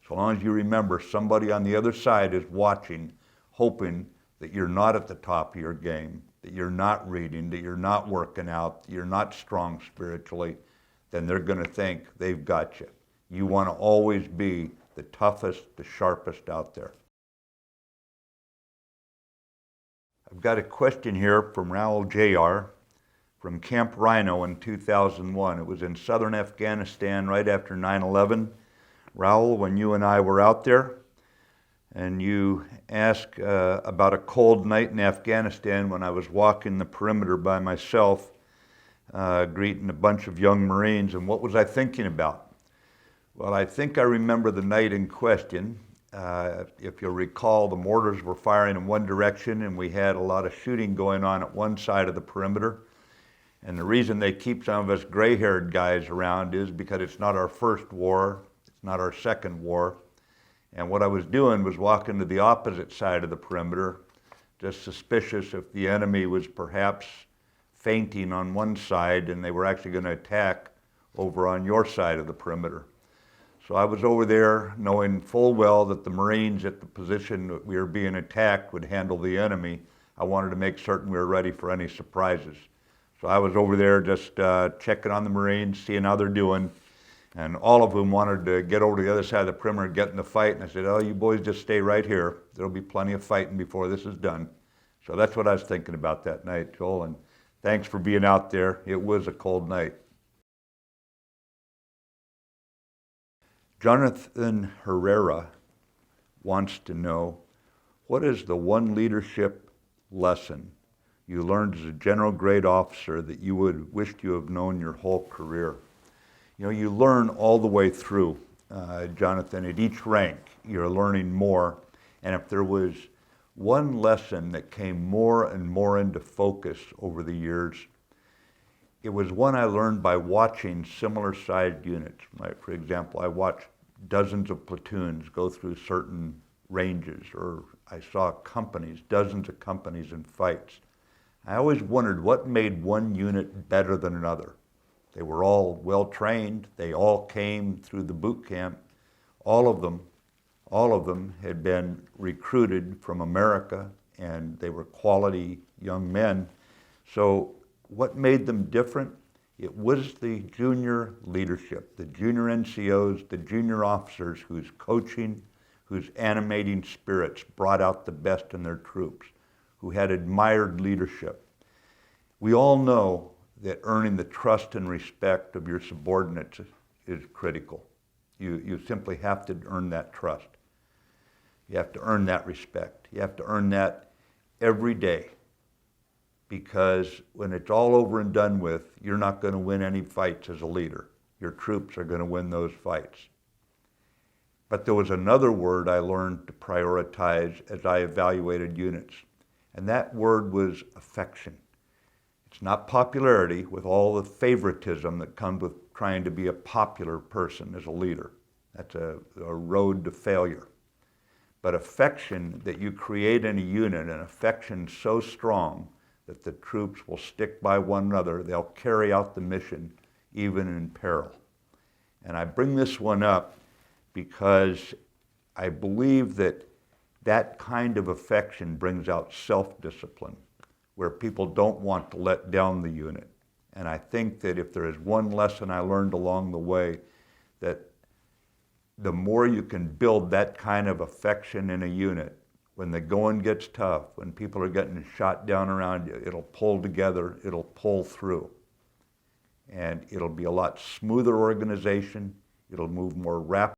So long as you remember somebody on the other side is watching, hoping that you're not at the top of your game, that you're not reading, that you're not working out, that you're not strong spiritually, then they're going to think they've got you. You want to always be the toughest, the sharpest out there. I've got a question here from Raul Jr. from Camp Rhino in 2001. It was in southern Afghanistan right after 9/11. Raul, when you and I were out there, and you asked about a cold night in Afghanistan when I was walking the perimeter by myself, greeting a bunch of young Marines, and what was I thinking about? Well, I think I remember the night in question. If you'll recall, the mortars were firing in one direction and we had a lot of shooting going on at one side of the perimeter. And the reason they keep some of us gray-haired guys around is because it's not our first war, it's not our second war. And what I was doing was walking to the opposite side of the perimeter, just suspicious if the enemy was perhaps feinting on one side and they were actually going to attack over on your side of the perimeter. So I was over there knowing full well that the Marines at the position that we were being attacked would handle the enemy. I wanted to make certain we were ready for any surprises. So I was over there just checking on the Marines, seeing how they're doing, and all of them wanted to get over to the other side of the perimeter and get in the fight. And I said, oh, you boys just stay right here. There'll be plenty of fighting before this is done. So that's what I was thinking about that night, Joel, and thanks for being out there. It was a cold night. Jonathan Herrera wants to know, what is the one leadership lesson you learned as a general grade officer that you would wished you have known your whole career? You know, you learn all the way through, Jonathan. At each rank, you're learning more. And if there was one lesson that came more and more into focus over the years, it was one I learned by watching similar-sized units. Like, for example, I watched dozens of platoons go through certain ranges, or I saw companies, dozens of companies in fights. I always wondered what made one unit better than another. They were all well-trained. They all came through the boot camp. All of them had been recruited from America, and they were quality young men. So what made them different? It was the junior leadership, the junior NCOs, the junior officers whose coaching, whose animating spirits brought out the best in their troops, who had admired leadership. We all know that earning the trust and respect of your subordinates is critical. You simply have to earn that trust. You have to earn that respect. You have to earn that every day. Because when it's all over and done with, you're not going to win any fights as a leader. Your troops are going to win those fights. But there was another word I learned to prioritize as I evaluated units, and that word was affection. It's not popularity with all the favoritism that comes with trying to be a popular person as a leader. That's a road to failure. But affection that you create in a unit, an affection so strong that the troops will stick by one another. They'll carry out the mission even in peril. And I bring this one up because I believe that that kind of affection brings out self-discipline, where people don't want to let down the unit. And I think that if there is one lesson I learned along the way, that the more you can build that kind of affection in a unit, when the going gets tough, when people are getting shot down around you, it'll pull together, it'll pull through. And it'll be a lot smoother organization, it'll move more rapidly.